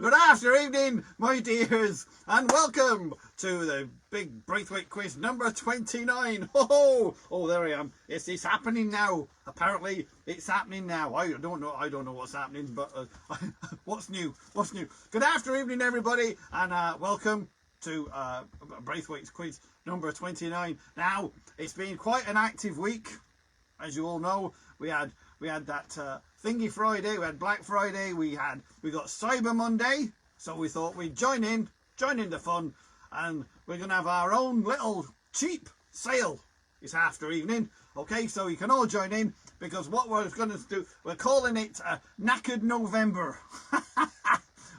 Good afternoon, my dears, and welcome to the big Braithwaite quiz number 29. Oh, there I am. It's happening now. Apparently, it's happening now. I don't know what's happening, but what's new? Good afternoon, everybody, and welcome to Braithwaite's quiz number 29. Now, it's been quite an active week, as you all know. We had that Thingy Friday, we had Black Friday, we got Cyber Monday, so we thought we'd join in the fun, and we're gonna have our own little cheap sale this after evening. Okay, so you can all join in, because what we're gonna do, we're calling it Knackered November.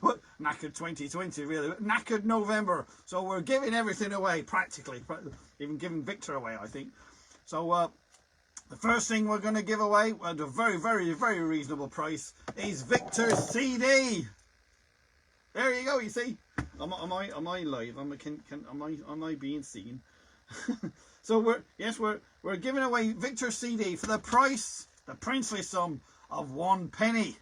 What? Knackered 2020, really. Knackered November. So we're giving everything away, practically, even giving Victor away, I think. So the first thing we're going to give away at a very, very, very reasonable price is Victor's CD. There you go. You see, am I live? Am I being seen? So we're giving away Victor's CD for the price, the princely sum of 1 penny.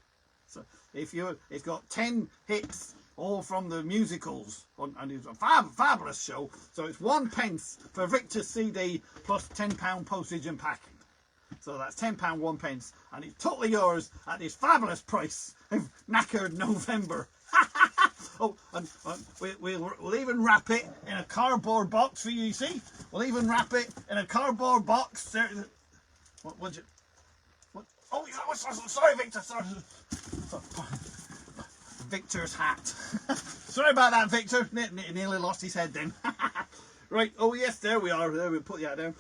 So it's got 10 hits, all from the musicals, and it's a fabulous show. So it's 1 pence for Victor's CD plus £10 postage and packing. So that's £10, 1 pence, and it's totally yours at this fabulous price of Knackered November. Oh, and we'll even wrap it in a cardboard box for you. You see, we'll even wrap it in a cardboard box. There, what? Oh, sorry, Victor. Sorry. Victor's hat. Sorry about that, Victor. Nearly lost his head then. Right. Oh yes, there we are. There, we put that down.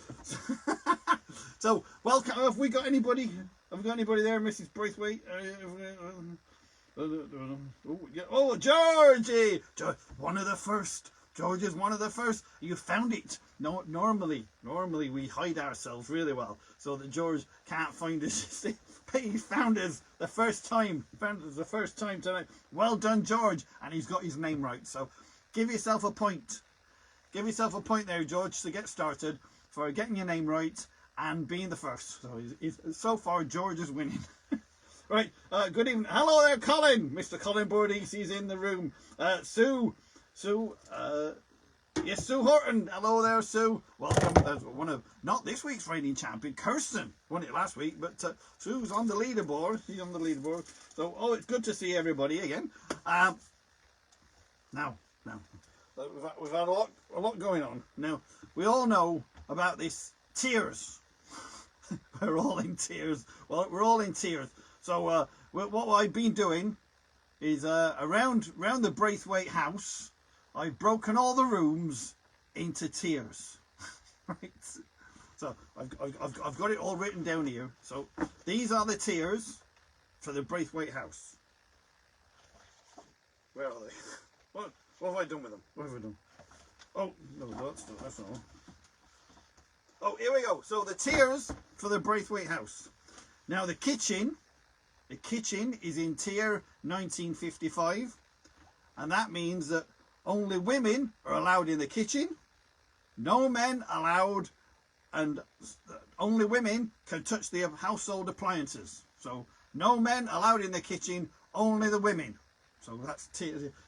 So, welcome. Have we got anybody? Have we got anybody there, Mrs. Braithwaite? Oh, Georgie! One of the first. George is one of the first. You found it. No, normally we hide ourselves really well so that George can't find us. But he found us the first time. Found us the first time tonight. Well done, George. And he's got his name right. So, give yourself a point. Give yourself a point there, George, to get started for getting your name right and being the first. So so far, George is winning. Right, good evening. Hello there, Colin. Mr. Colin Bordees, he's in the room. Sue Horton. Hello there, Sue. Welcome. One of, not this week's reigning champion, Kirsten. Won it last week, but Sue's on the leaderboard. She's on the leaderboard. So, it's good to see everybody again. Now. We've had a lot going on. Now, we all know about this tears. We're all in tears. Well, we're all in tears. So, what I've been doing is around the Braithwaite house, I've broken all the rooms into tiers. Right. So I've got it all written down here. So these are the tiers for the Braithwaite house. Where are they? What have I done with them? What have I done? Oh, no, that's not all. Oh, here we go. So the tiers for the Braithwaite house. Now the kitchen is in tier 1955, and that means that only women are allowed in the kitchen, no men allowed, and only women can touch the household appliances. So no men allowed in the kitchen, only the women. So that's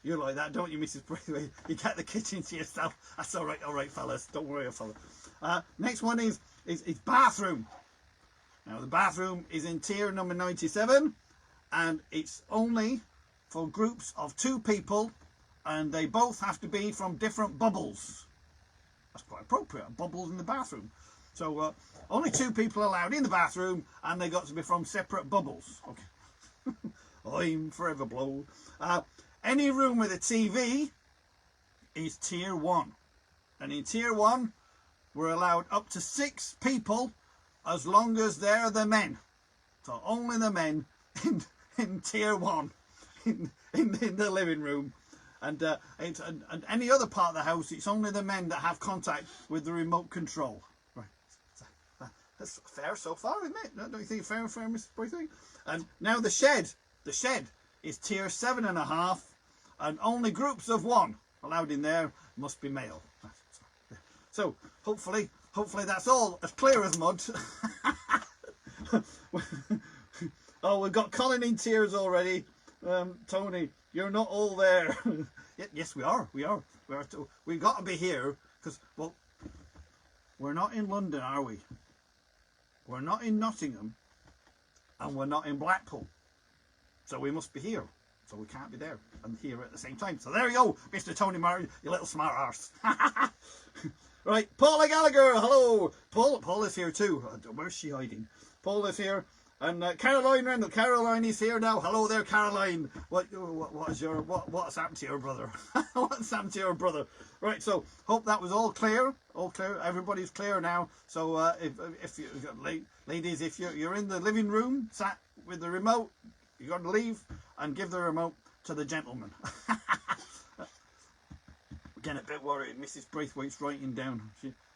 you like that, don't you, Mrs. Braithwaite? You get the kitchen to yourself. That's all right, fellas. Don't worry, fellas. Next one is bathroom. Now the bathroom is in tier number 97, and it's only for groups of 2 people, and they both have to be from different bubbles. That's quite appropriate. Bubbles in the bathroom. So only 2 people allowed in the bathroom, and they got to be from separate bubbles. Okay. I'm forever blow. Any room with a TV is tier 1, and in tier 1 we're allowed up to 6 people as long as they're the men. So only the men in tier 1 in the living room, and any other part of the house, it's only the men that have contact with the remote control. Right. That's fair so far, isn't it? Don't you think fair, Mr. Braithwaite? And now the shed. The shed is tier 7.5, and only groups of 1 allowed in there must be male. So hopefully that's all as clear as mud. Oh, we've got Colin in tears already. Tony, you're not all there. Yes, we are. We are. We've got to be here because, well, we're not in London, are we? We're not in Nottingham, and we're not in Blackpool. So we must be here. So we can't be there and here at the same time. So there you go, Mr. Tony Martin, you little smart arse. Right, Paula Gallagher, hello. Paul is here too. Where's she hiding? Paul is here. And Caroline Randall, Caroline is here now. Hello there, Caroline. What's happened to your brother? What's happened to your brother? Right, so hope that was all clear. All clear. Everybody's clear now. So if you, ladies, if you're in the living room, sat with the remote, you got to leave and give the remote to the gentleman. Getting a bit worried. Mrs. Braithwaite's writing down.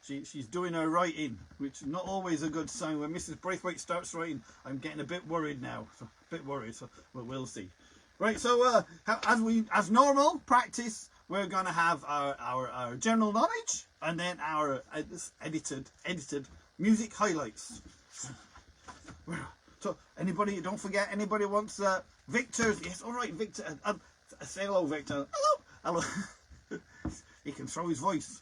She's doing her writing, which is not always a good sign. When Mrs. Braithwaite starts writing, I'm getting a bit worried now. So, a bit worried. So we'll see. Right. So as normal practice, we're going to have our general knowledge and then our edited music highlights. So anybody, don't forget, anybody wants Victor's? Yes. All right, Victor. Say hello, Victor. Hello. He can throw his voice.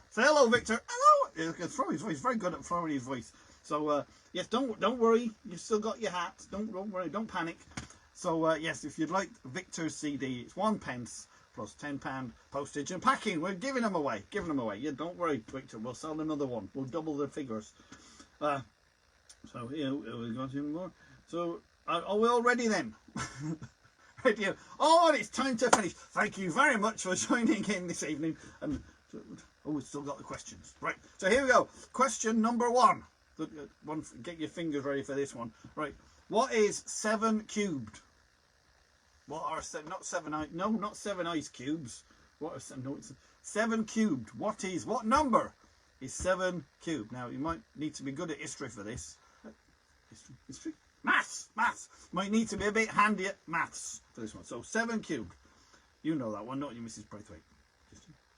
Say hello, Victor. Hello. He can throw his voice. Very good at throwing his voice. So yes, don't worry. You've still got your hat. Don't worry. Don't panic. So yes, if you'd like Victor's CD, it's £1 plus £10 postage and packing. We're giving them away. Yeah, don't worry, Victor. We'll sell another one. We'll double the figures. So here we got him more. So are we all ready then? Ready? Oh, and it's time to finish. Thank you very much for joining in this evening. And we've still got the questions. Right. So here we go. Question number one. Get your fingers ready for this one. Right. What is 7 cubed? What are not 7 ice? No, not 7 ice cubes. What are 7? No, it's 7 cubed. What number is 7 cubed? Now you might need to be good at history for this. History. Maths. Might need to be a bit handy at maths for this one. So 7 cubed. You know that one, don't you, Mrs. Braithwaite?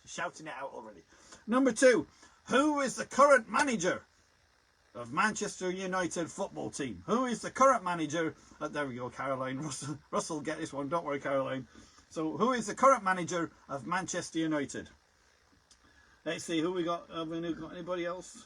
She's shouting it out already. Number 2. Who is the current manager of Manchester United football team? Who is the current manager? There we go, Caroline. Russell, get this one. Don't worry, Caroline. So who is the current manager of Manchester United? Let's see who we got. Have we got anybody else?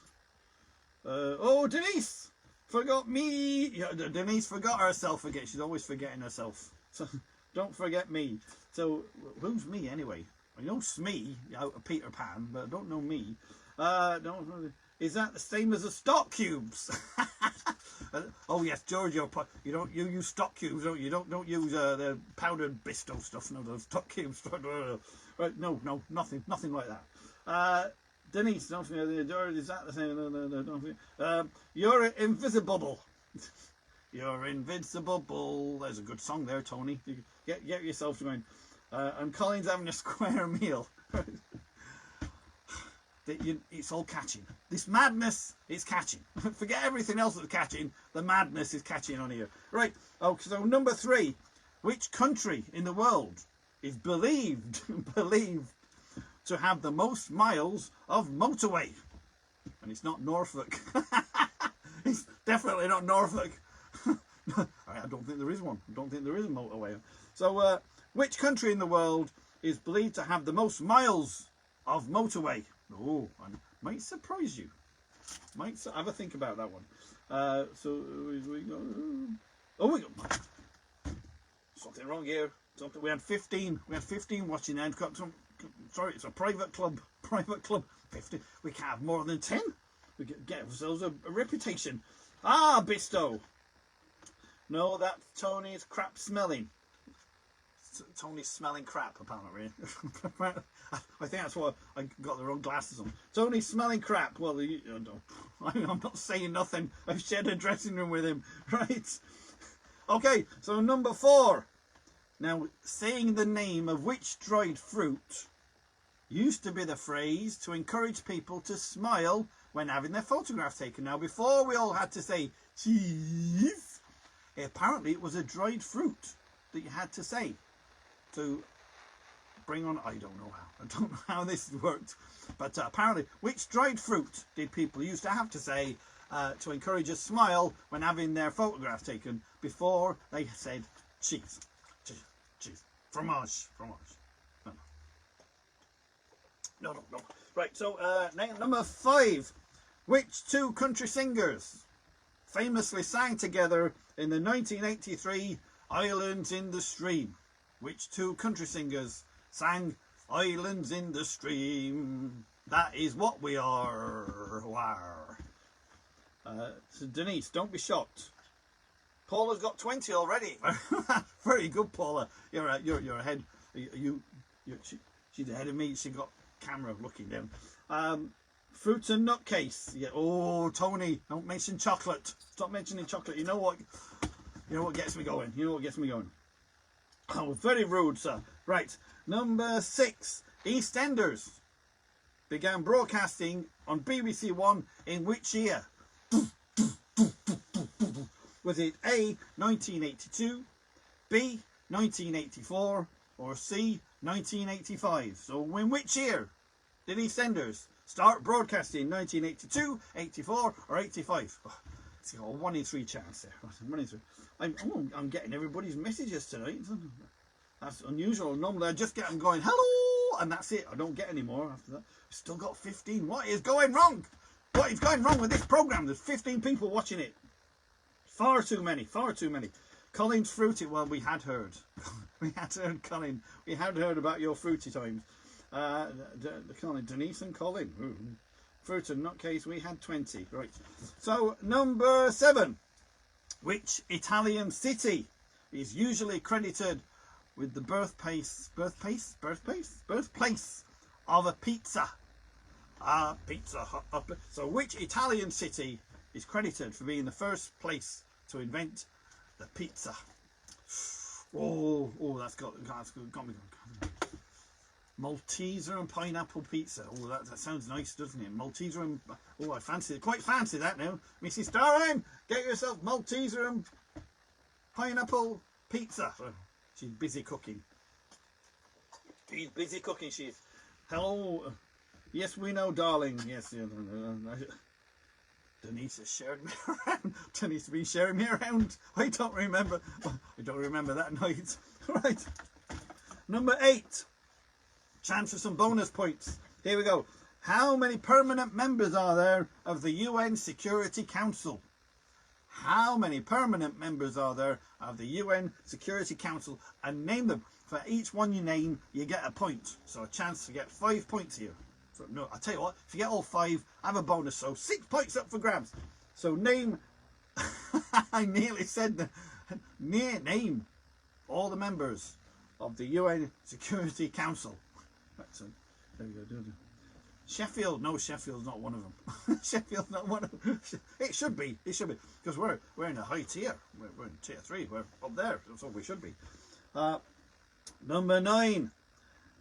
Oh, Denise. Forgot me. Yeah, Denise forgot herself again. She's always forgetting herself. So don't forget me. So who's me anyway? I know Smee out of Peter Pan, but I don't know me. Is that the same as the stock cubes? Oh yes, George, you use stock cubes, don't you? Don't use the powdered Bisto stuff. No, those stock cubes. Right? No, nothing like that. Denise, don't forget, George, is that the same? No, don't forget. You're invisible. You're invincible. There's a good song there, Tony. Get yourself going. And Colin's having a square meal. It's all catching. This madness is catching. Forget everything else that's catching. The madness is catching on here. Right. Oh, so number 3. Which country in the world is believed to have the most miles of motorway? And it's not Norfolk. It's definitely not Norfolk. I don't think there is one. I don't think there is a motorway. So, which country in the world is believed to have the most miles of motorway? Oh, I might surprise you. Have a think about that one. So we go. Oh, we got something wrong here. We had 15. We had 15 watching. And sorry, it's a private club. 50. We can't have more than 10. We get ourselves a reputation. Ah, Bisto. No, that's Tony's crap smelling. Tony's smelling crap, apparently. I think that's why I got the wrong glasses on. Tony's smelling crap. Well, I'm not saying nothing. I've shared a dressing room with him. Right. Okay, so number 4. Now, saying the name of which dried fruit used to be the phrase to encourage people to smile when having their photograph taken. Now, before we all had to say cheese, apparently it was a dried fruit that you had to say to bring on. I don't know how this worked, but apparently, which dried fruit did people used to have to say to encourage a smile when having their photograph taken before they said cheese? cheese. Fromage. No. Right, so number 5. Which two country singers famously sang together in the 1983 Islands in the Stream? Which two country singers sang Islands in the Stream? That is what we are. So Denise, don't be shocked. Paula's got 20 already. Very good, Paula. You're ahead. She's ahead of me. She got camera looking down. Fruit and nutcase. Yeah. Oh, Tony, don't mention chocolate. Stop mentioning chocolate. You know what gets me going. Oh, very rude, sir. Right. Number 6. EastEnders began broadcasting on BBC One in which year? Was it A, 1982, B, 1984, or C, 1985? So in which year did EastEnders start broadcasting? 1982, 84, or 85? Oh, it's got a 1 in 3 chance there. 1 in 3. I'm getting everybody's messages tonight. That's unusual. Normally I just get them going, hello, and that's it. I don't get any more after that. Still got 15. What is going wrong? What is going wrong with this program? There's 15 people watching it. Far too many. Colin's fruity. Well, we had heard. We had heard, Colin. We had heard about your fruity times. Colin, Denise and Colin. Ooh. Fruit and nutcase, we had 20. Right. So, number 7. Which Italian city is usually credited with the birthplace of a pizza? Pizza Hut. So, which Italian city is credited for being the first place to invent the pizza? Oh, that's got me going. Malteser and pineapple pizza. Oh, that sounds nice, doesn't it? Malteser and... Oh, I fancy it. Quite fancy that now. Mrs. Starling, get yourself Malteser and pineapple pizza. She's busy cooking. She is. Hello. Yes, we know, darling. Yes. Denise has shared me around. Denise has been sharing me around. I don't remember that night. Right. Number 8. Chance for some bonus points. Here we go. How many permanent members are there of the UN Security Council? How many permanent members are there of the UN Security Council? And name them. For each one you name, you get a point. So a chance to get 5 points here. So, no, I'll tell you what. If you get all 5, have a bonus. So 6 points up for grabs. So name... I nearly said the... Name all the members of the UN Security Council. Right, so there we go. Sheffield, no, Sheffield's not one of them. Sheffield's not one of them. It should be, because we're in a high tier. We're in tier 3. We're up there. That's what we should be. Number 9,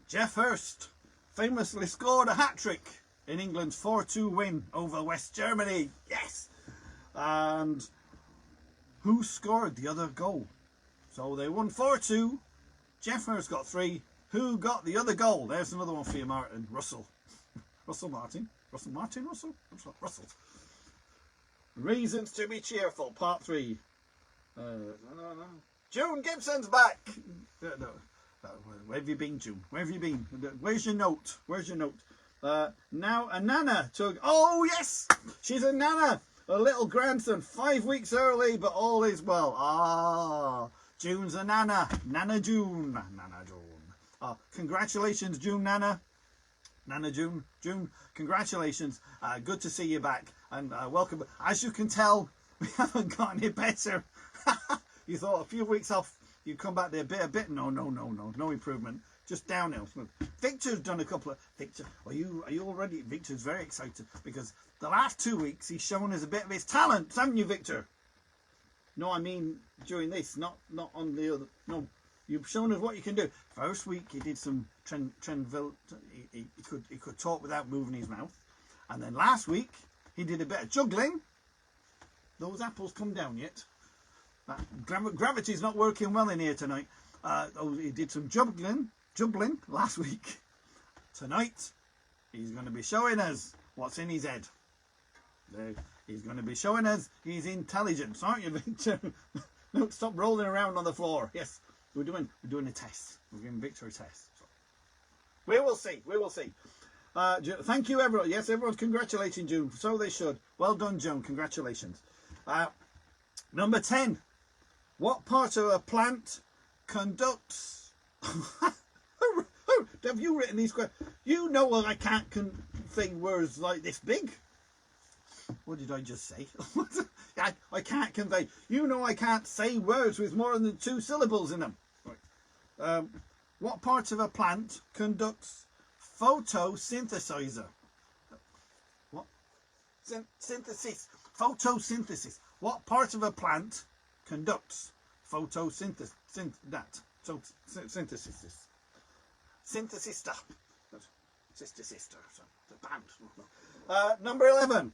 Jeff Hurst famously scored a hat-trick in England's 4-2 win over West Germany. Yes. And who scored the other goal? So they won 4-2. Jeff Hurst got 3. Who got the other goal? There's another one for you, Martin. Russell. Russell. Reasons to be cheerful, part 3. June Gibson's back. Where have you been, June? Where have you been? Where's your note? Now a nana took... Oh, yes! She's a nana. A little grandson. 5 weeks early, but all is well. Ah, June's a nana. Nana June. Congratulations, June Nana. June, congratulations. Good to see you back. And welcome. As you can tell, we haven't got any better. You thought a few weeks off, you'd come back there a bit. No improvement. Just downhill. Victor's done a couple of... Victor, are you already... Victor's very excited because the last 2 weeks he's shown us a bit of his talent, haven't you, Victor? No, I mean during this, not on the other... No. You've shown us what you can do. First week he did some he could talk without moving his mouth, and then last week he did a bit of juggling. Those apples come down yet? Gravity's not working well in here tonight. He did some juggling last week. Tonight he's going to be showing us what's in his head. He's going to be showing us his intelligence, aren't you, Victor? No, stop rolling around on the floor. Yes. We're doing a test. We're giving Victor a test. So we will see. We will see. Thank you, everyone. Yes, everyone's congratulating June. So they should. Well done, Joan. Congratulations. Number 10. What part of a plant conducts... Have you written these questions? You know I can't say words like this big. What did I just say? I can't convey. You know I can't say words with more than 2 syllables in them. Right. What part of a plant conducts photosynthesizer? What? Synthesis. Photosynthesis. What part of a plant conducts photosynthesis? Synthesis. Synthesis. Sister. The band. Number 11.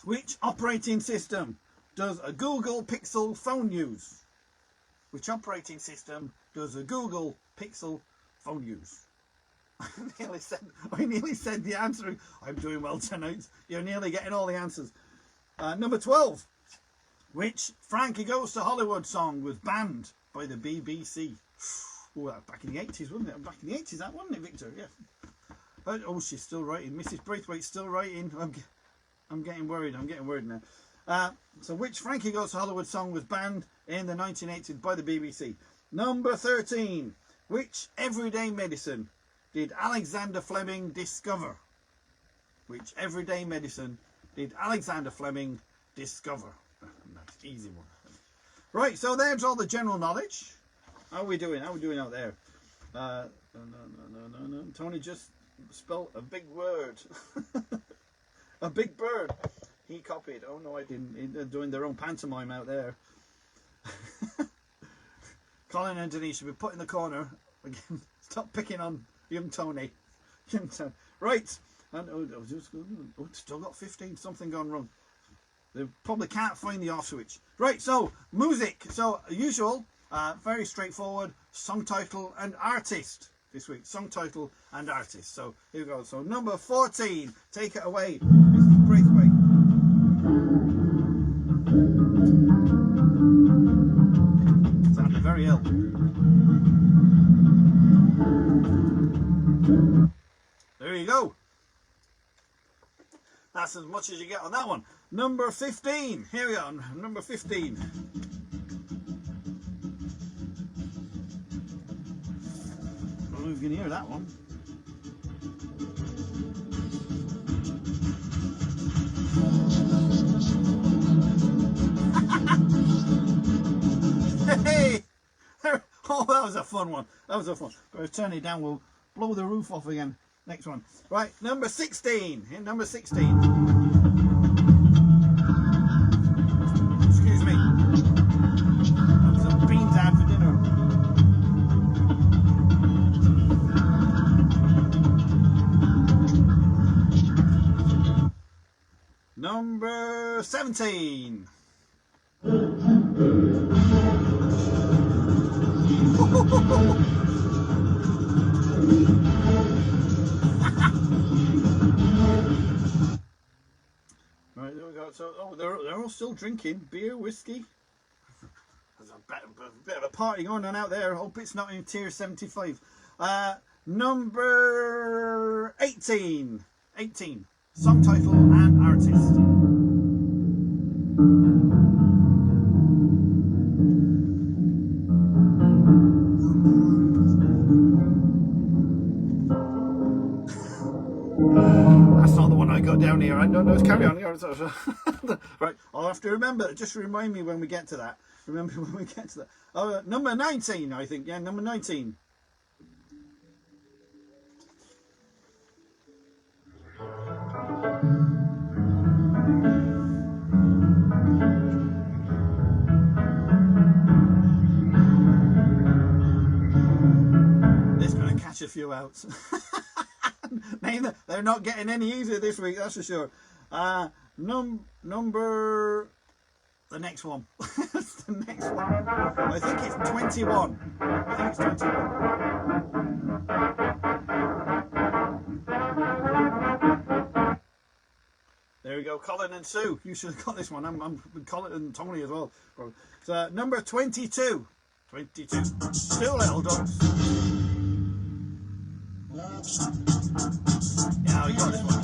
Which operating system does a Google Pixel phone use? Which operating system does a Google Pixel phone use? I nearly said the answer. I'm doing well tonight. You're nearly getting all the answers. Number 12. Which Frankie Goes to Hollywood song was banned by the BBC? Oh, back in the 80s, wasn't it? Back in the 80s, that wasn't it, Victor? Yeah. Oh, she's still writing. Mrs. Braithwaite's still writing. I'm getting worried. I'm getting worried now. So which Frankie Goes to Hollywood song was banned in the 1980s by the BBC? Number 13. Which everyday medicine did Alexander Fleming discover? Which everyday medicine did Alexander Fleming discover? That's an easy one. Right, so there's all the general knowledge. How are we doing? How are we doing out there? No. Tony just spelled a big word. A big bird. He copied. Oh no, I didn't. They're doing their own pantomime out there. Colin and Denise should be put in the corner. Again, stop picking on young Tony. Right. And still got 15. Something gone wrong. They probably can't find the off switch. Right, so music. So usual, very straightforward. Song title and artist this week. Song title and artist. So here we go. So number 14. Take it away. Mrs. Braithwaite. Sounded very ill. There you go. That's as much as you get on that one. Number 15. Here we go. Number 15. I don't know if you can hear that one. Hey! Oh, that was a fun one. That was a fun. Better turn it down. We'll blow the roof off again. Next one. Right, number 16. Here, number 16. Excuse me. Have some beans out for dinner. Number 17. Right, there we go. So, they're all still drinking beer, whiskey. There's a bit of a party going on out there. Hope it's not in tier 75. Number 18. 18. Song title and artist. That's not the one I got down here. I don't know. Carry on. Right. I'll have to remember. Just remind me when we get to that. Remember when we get to that. Oh, number 19, I think. Yeah, number 19. It's going to catch a few out. They're not getting any easier this week, that's for sure. Number... The next one. The next one. I think it's 21. I think it's 21. There we go, Colin and Sue. You should have got this one. I'm Colin and Tony as well. So number 22. 22. Two little ducks. Yeah, we got this one.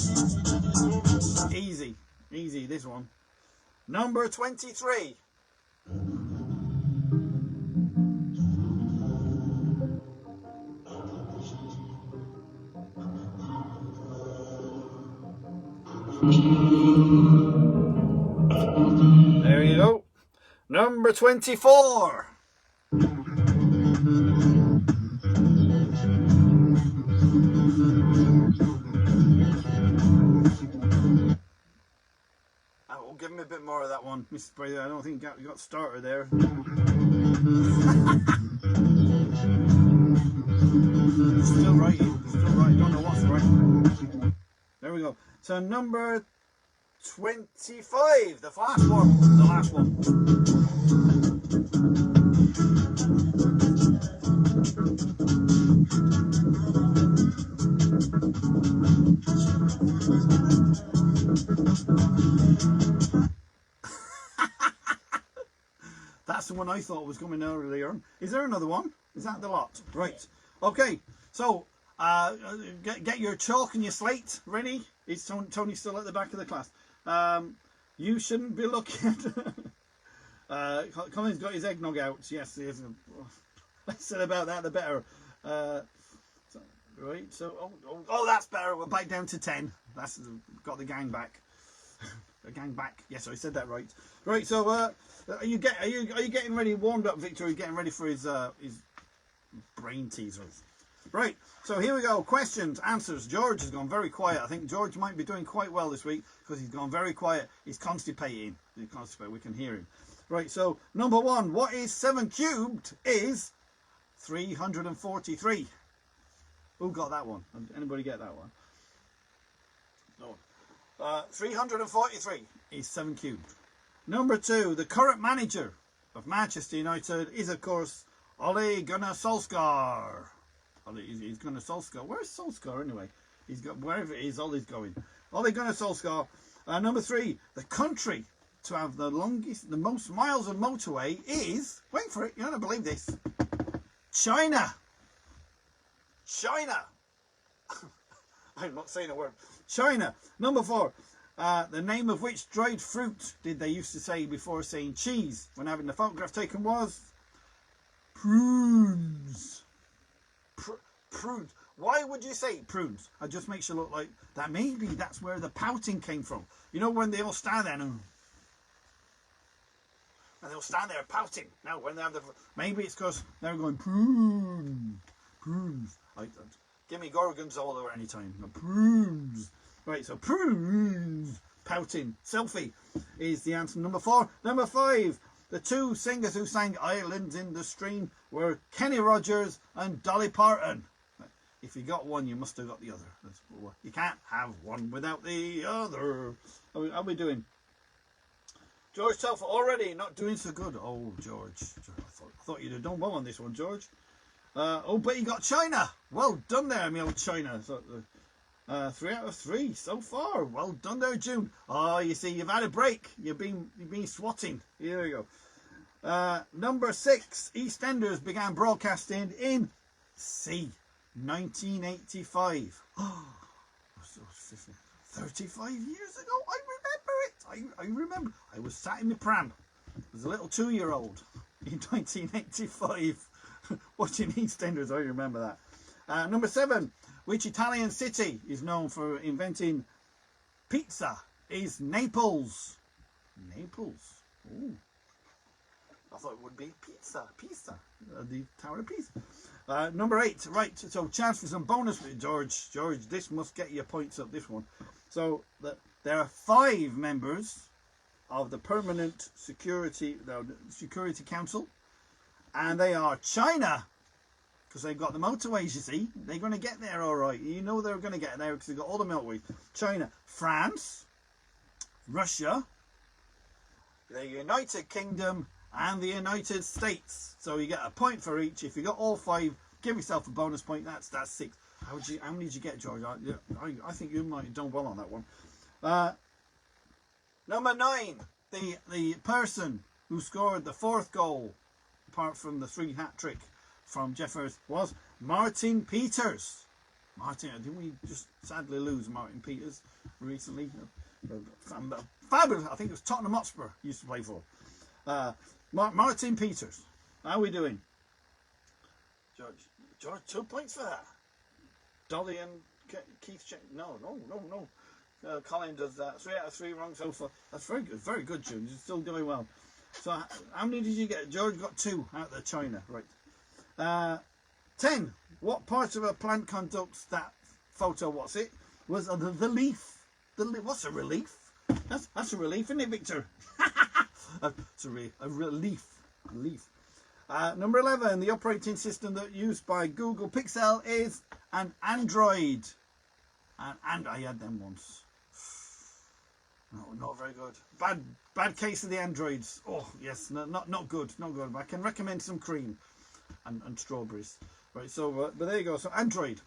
Easy. Easy, this one. Number 23. There you go. Number 24. Oh, give me a bit more of that one, Mrs. Brady. I don't think you got started there. Still right. Still right. Don't know what's right. There we go. So number 25, the last one. The last one. That's the one I thought was coming earlier. Is there another one? Is that the lot? Right. Okay. So get your chalk and your slate ready. It's Tony still at the back of the class. You shouldn't be looking at... Colin's got his eggnog out. Yes, he is. Less said about that, the better. Right, so... Oh, that's better. We're back down to 10. That's got the gang back. The gang back. Yes, I said that right. Right, so are you getting ready, warmed up, Victor? Are you getting ready for his brain teasers? Right, so here we go. Questions, answers. George has gone very quiet. I think George might be doing quite well this week because he's gone very quiet. He's constipating. He's constipated. We can hear him. Right, so number 1. What is 7 cubed is 343. Who got that one? Anybody get that one? No. 343 is 7 cubed. Number 2. The current manager of Manchester United is, of course, Ole Gunnar Solskjaer. He's Gunnar Solskjaer. Where's Solskjaer anyway? He's got wherever it is. Ole's going. Ole Gunnar Solskjaer. Number 3. The country to have the most miles of motorway is. Wait for it. You're not gonna believe this. China. China. I'm not saying a word. China. Number 4. The name of which dried fruit did they used to say before saying cheese when having the photograph taken was prunes. Prunes. Why would you say prunes? It just makes you look like that. Maybe that's where the pouting came from. You know when they all stand there and they'll stand there pouting. Now when they have the, maybe it's because they're going prunes. Give me gorgonzola or anytime. No, prunes. Right, so prunes. Pouting. Selfie is the answer. Number 4. Number 5. The 2 singers who sang Islands in the Stream were Kenny Rogers and Dolly Parton. If you got one, you must have got the other. You can't have one without the other. How are we doing? George Telfer already not doing so good. Oh, George. I thought you'd have done well on this one, George. Oh, but you got China. Well done there, me old China. So, 3 out of 3 so far. Well done there, June. Oh, you see, you've had a break. You've been swatting. Here we go. Number 6. EastEnders began broadcasting in 1985. Oh, 35 years ago. I remember it. I remember. I was sat in my pram. I was a little 2-year-old in 1985 watching EastEnders. I remember that. Number 7. Which Italian city is known for inventing pizza? Is Naples. Naples. Ooh. I thought it would be pizza. The Tower of Pisa. Number 8. Right, so chance for some bonus with George. George, this must get your points up, this one. So there are 5 members of the Permanent Security Council. And they are China. Because they've got the motorways, you see. They're going to get there all right. You know they're going to get there because they've got all the motorways. China, France, Russia, the United Kingdom, and the United States. So you get a point for each. If you got all 5, give yourself a bonus point. That's 6. How many did you get, George? I think you might have done well on that one. Number 9. The person who scored the 4th goal apart from the 3 hat trick from Jeffers, was Martin Peters. Martin, didn't we just sadly lose Martin Peters recently? Fabulous. I think it was Tottenham Hotspur used to play for. Martin Peters. How are we doing? George, 2 points for that. Dolly and Keith. No. Colin does that. 3 out of 3 wrong so far. That's very good. Very good, June. You're still doing well. So, how many did you get? George got 2 out of China. Right. 10. What part of a plant conducts that photo? What's it? Was the leaf. What's a relief? That's a relief, isn't it, Victor? It's a relief. Number 11. The operating system that used by Google Pixel is an Android. And I had them once. No, not very good. Bad case of the Androids. Oh yes, not good. But I can recommend some cream and strawberries. Right. So, but there you go. So Android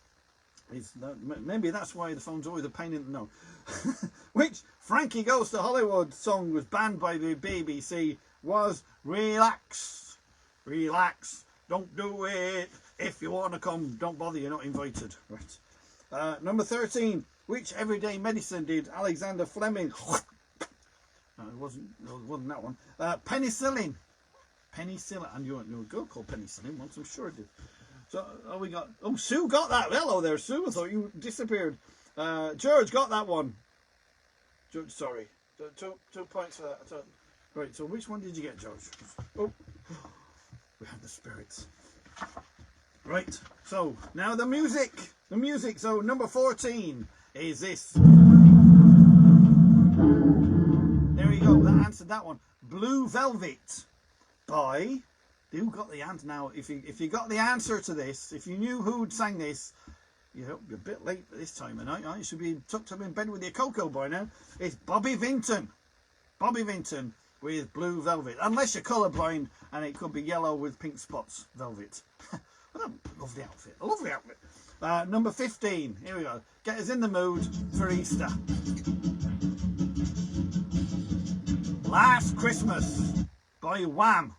is maybe that's why the phone's always a pain in the no. Which Frankie Goes to Hollywood song was banned by the BBC was Relax. Don't do it. If you want to come, don't bother. You're not invited. Right. Number 13. Which everyday medicine did Alexander Fleming? No, it wasn't that one. Penicillin. And you a girl called Penicillin once, I'm sure it did. So we got. Oh, Sue got that. Hello there, Sue. I thought you disappeared. George got that one. George, sorry. 2 points for that. Right. So which one did you get, George? Oh, we have the spirits. Right. So now the music. So number 14 is this. There we go. That answered that one. Blue Velvet by. Who got the answer now? If you got the answer to this, if you knew who'd sang this, you're a bit late this time of night. You should be tucked up in bed with your cocoa by now. It's Bobby Vinton. Bobby Vinton with Blue Velvet. Unless you're colourblind and it could be yellow with pink spots. Velvet. What a lovely outfit. A lovely outfit. Number 15. Here we go. Get us in the mood for Easter. Last Christmas by Wham.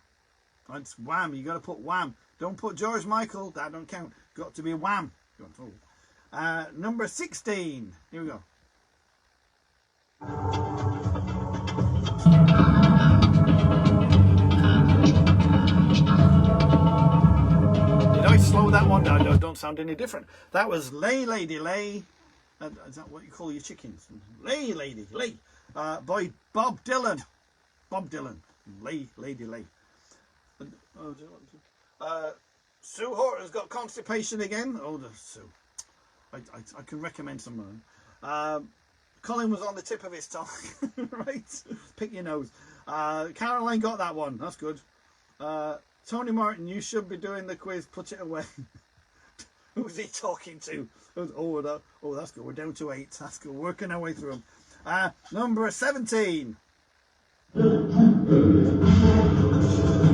That's Wham. You got to put Wham. Don't put George Michael. That don't count. Got to be Wham. Number 16. Here we go. Did I slow that one down? No, don't sound any different. That was Lay Lady Lay. Is that what you call your chickens? Lay Lady Lay. By Bob Dylan. Bob Dylan. Lay Lady Lay. Sue Horton's got constipation again. Oh, Sue. I can recommend some. Colin was on the tip of his tongue. Right? Pick your nose. Caroline got that one. That's good. Tony Martin, you should be doing the quiz. Put it away. Who's he talking to? Oh, that's good. We're down to 8. That's good. Working our way through them. Number 17.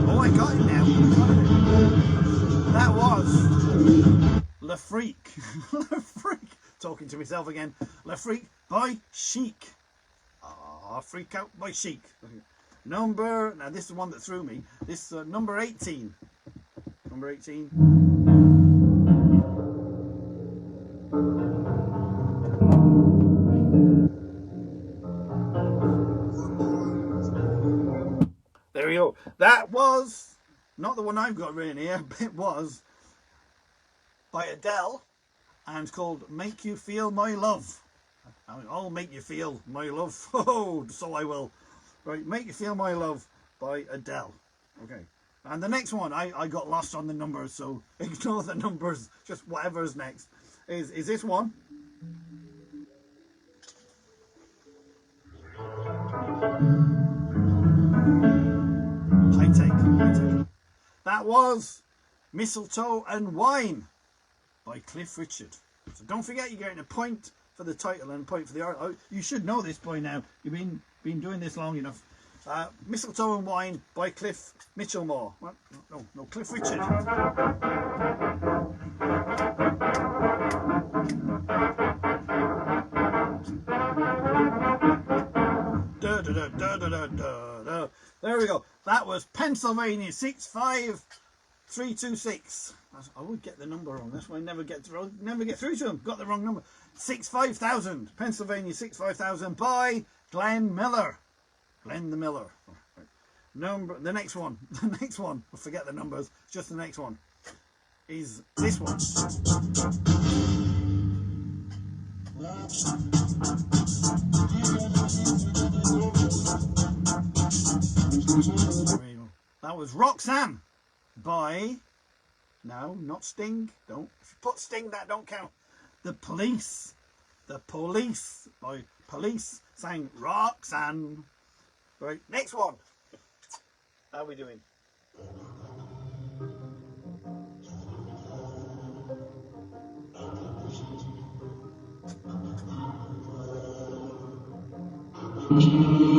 Oh, I got it now. That was Le Freak. Le Freak. Talking to myself again. Le Freak by Chic. Freak Out by Chic. Now this is the one that threw me. This number 18. Number 18. There we go. That was not the one I've got written here. It was by Adele and called "Make You Feel My Love." I'll make you feel my love. Oh, so I will. Right, "Make You Feel My Love" by Adele. Okay. And the next one, I got lost on the numbers, so ignore the numbers. Just whatever's next. Is this one? High take. That was "Mistletoe and Wine" by Cliff Richard. So don't forget, you're getting a point for the title and a point for the art. Oh, you should know this by now. You've been doing this long enough. "Mistletoe and Wine" by Cliff Mitchellmore. What? No, Cliff Richard. There we go. That was Pennsylvania 65326. I would get the number wrong. That's why I never get through to them. Got the wrong number. 65,000. Pennsylvania 65,000 by Glenn Miller. Glenn the Miller. Right. The next one. The next one. We'll forget the numbers. Just the next one is this one. That was Roxanne by, no, not Sting. Don't, if you put Sting, that don't count. The Police. The Police by Police sang Roxanne. Right, next one. How are we doing?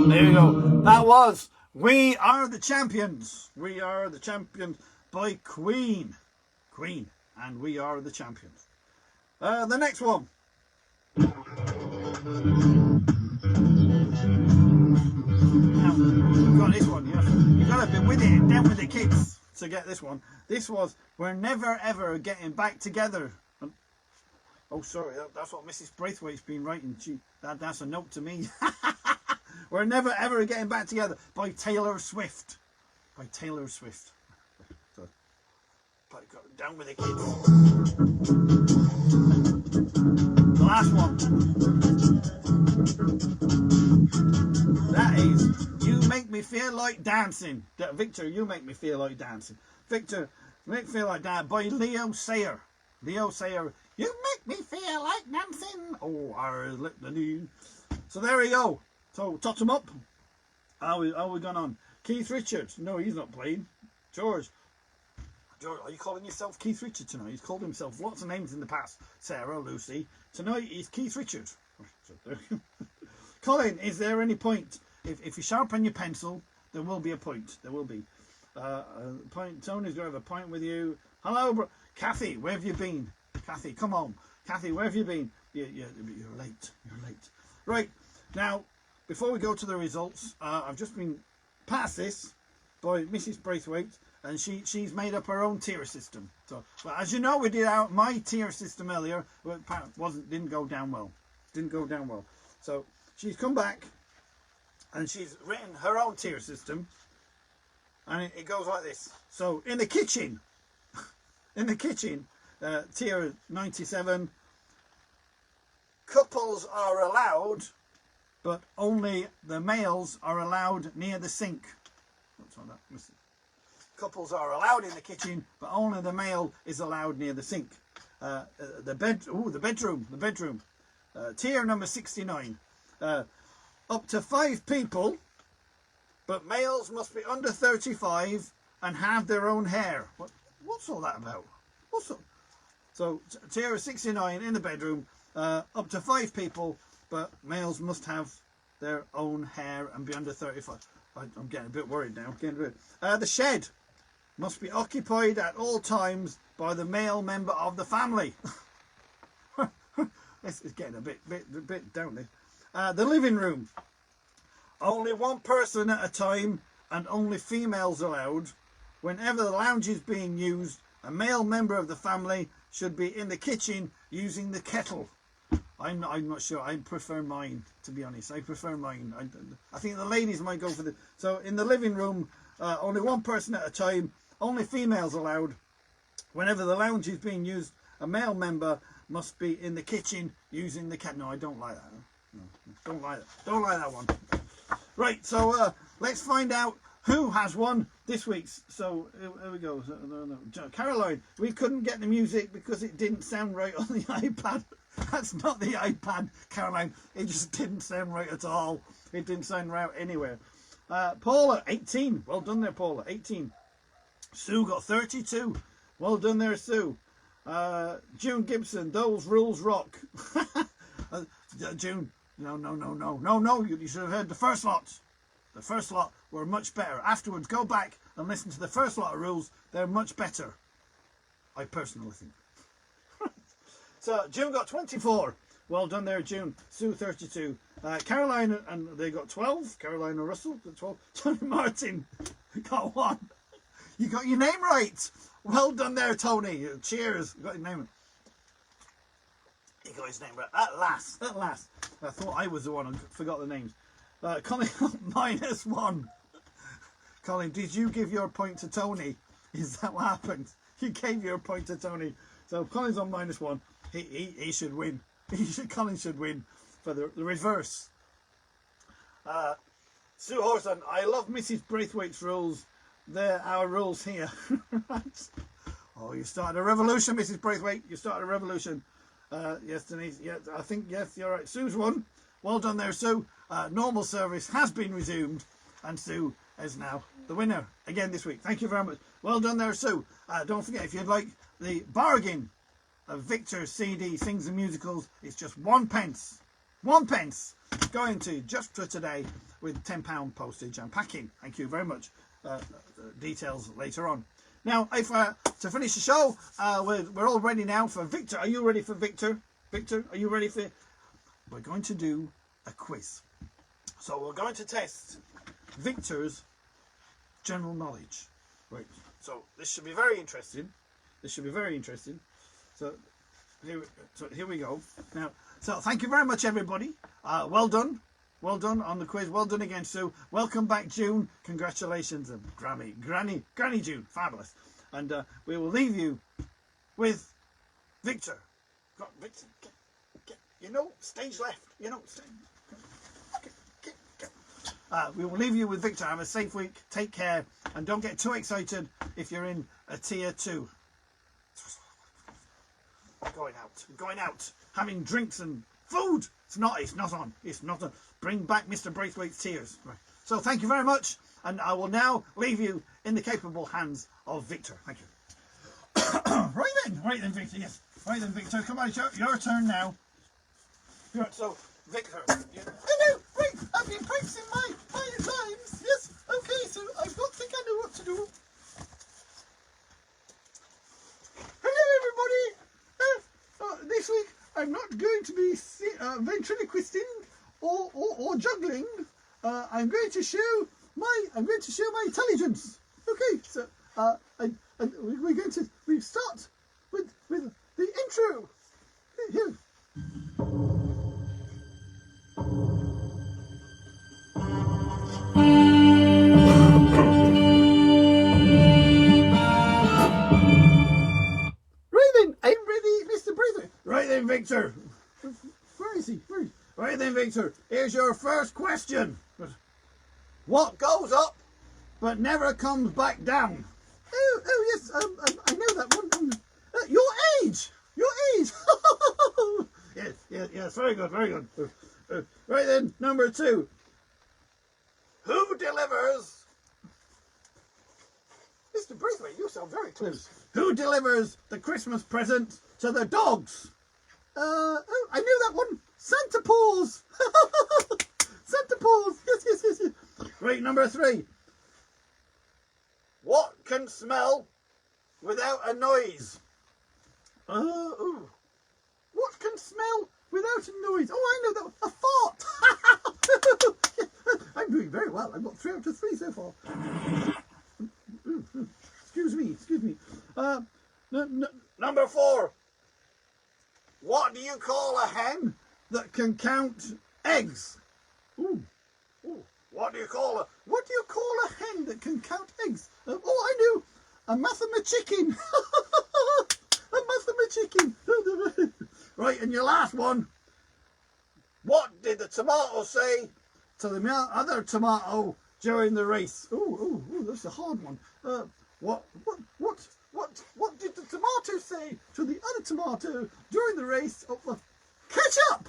There you go. That was We Are the Champions. We Are the Champions by Queen. Queen. And We Are the Champions. The next one. Now, we've got this one. You've got to be with it, down with the kids to get this one. This was We're Never Ever Getting Back Together. Oh, sorry, that's what Mrs. Braithwaite's been writing. That's a note to me. We're Never Ever Getting Back Together by Taylor Swift. By Taylor Swift. So, down with the kids. The last one. That is You Make Me Feel Like Dancing. Victor, You Make Me Feel Like Dancing. Victor, Make Me Feel Like Dancing by Leo Sayer. Leo Sayer. You make me feel like dancing. Oh, I lick the knee. So there we go. So tot them up. How we gone on? Keith Richards. No, he's not playing. George, are you calling yourself Keith Richards tonight? He's called himself lots of names in the past. Sarah, Lucy. Tonight he's Keith Richards. Colin, is there any point? If you sharpen your pencil, there will be a point. There will be. Point. Tony's going to have a point with you. Hello, Kathy. Where have you been? Kathy, come on. Kathy, where have you been? You're late. You're late. Right. Now, before we go to the results, I've just been passed this by Mrs. Braithwaite, and she's made up her own tier system. So, well, as you know, we did my tier system earlier. Didn't go down well. Didn't go down well. So she's come back, and she's written her own tier system, and it goes like this. So in the kitchen, tier 97, couples are allowed, but only the males are allowed near the sink. Couples are allowed in the kitchen, but only the male is allowed near the sink. The bedroom. Tier number 69. Up to 5 people, but males must be under 35 and have their own hair. What's all that about? So tier 69 in the bedroom, up to 5 people, but males must have their own hair and be under 35. I'm getting a bit worried now. The shed must be occupied at all times by the male member of the family. This is getting a bit down there. The living room. Only one person at a time and only females allowed. Whenever the lounge is being used, a male member of the family should be in the kitchen using the kettle. I'm not sure. I prefer mine, to be honest. I prefer mine. I think the ladies might go for the... So in the living room, only one person at a time, only females allowed. Whenever the lounge is being used, a male member must be in the kitchen using the kettle. No, I don't like that. No, don't like that. Don't like that one. Right, so let's find out who has won this week's. So here we go. Caroline, we couldn't get the music because it didn't sound right on the iPad. That's not the iPad, Caroline. It just didn't sound right at all. It didn't sound right anywhere. Paula, 18. Well done there, Paula. 18. Sue got 32. Well done there, Sue. June Gibson, those rules rock. June, no. You should have heard the first lot. The first lot were much better. Afterwards, go back and listen to the first lot of rules. They're much better. I personally think. So June got 24. Well done there, June. Sue 32. Caroline and they got 12. Caroline and Russell got 12. Tony Martin. Got one. You got your name right. Well done there, Tony. Cheers. You got your name. He got his name right. At last. At last. I thought I was the one who forgot the names. Colin, -1. Colin, did you give your point to Tony? Is that what happened? You gave your point to Tony. So Colin's on -1. He should win. Colin should win for the reverse. Sue Horson, I love Mrs. Braithwaite's rules. They're our rules here. Right. Oh, you started a revolution, Mrs. Braithwaite. You started a revolution. Yes, Denise. Yeah, I think, yes, you're right. Sue's won. Well done there, Sue. Normal service has been resumed, and Sue is now the winner again this week. Thank you very much. Well done there, Sue. Don't forget, if you'd like the bargain of Victor's CD, Sings and Musicals, it's just 1 pence. 1 pence. Going to Just for Today with £10 postage and packing. Thank you very much. Details later on. Now, if to finish the show, we're all ready now for Victor. Are you ready for Victor? Victor, are you ready for? We're going to do a quiz. So we're going to test Victor's general knowledge. Right. So this should be very interesting. This should be very interesting. So here we go. Now, so thank you very much, everybody. Well done. Well done on the quiz. Well done again, Sue. Welcome back, June. Congratulations, and Granny June. Fabulous. And we will leave you with Victor. Victor, you know, stage left. You know, we will leave you with Victor. Have a safe week. Take care. And don't get too excited if you're in a tier 2. Going out. Having drinks and food. It's not on. It's not on. Bring back Mr. Braithwaite's tears. Right. So thank you very much, and I will now leave you in the capable hands of Victor. Thank you. Right then, Victor. Yes. Right then, Victor. Come on, your turn now. So, Victor. Hello. Right. I've been practicing my lines. Yes. Okay. So I think I know what to do. Hello, everybody. This week I'm not going to be ventriloquisting or juggling. I'm going to show my intelligence. Okay, so we start with the intro. Here. Right then, I'm ready, Mr. Braithwaite. Right then, Victor. Where is he? Right then, Victor. Here's your first question. What goes up but never comes back down? Oh yes, I know that one. Your age. Yes, very good. Right then, number 2. Who delivers? Mr. Braithwaite, you sound very close. Who delivers the Christmas present to the dogs? I knew that one. Santa Paws. Santa Paws. Yes. Right, number 3. What can smell without a noise? What can smell without a noise? Oh, I know that. A fart. I'm doing very well. I've got 3 out of 3 so far. Excuse me. Number 4. What do you call a hen that can count eggs? Ooh. What do you call a hen that can count eggs? I knew. A mathemachicken. A mathemachicken. Right, and your last one. What did the tomato say to the other tomato during the race? Ooh, that's a hard one. What did the tomato say to the other tomato during the race? Ketchup!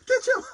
Ketchup!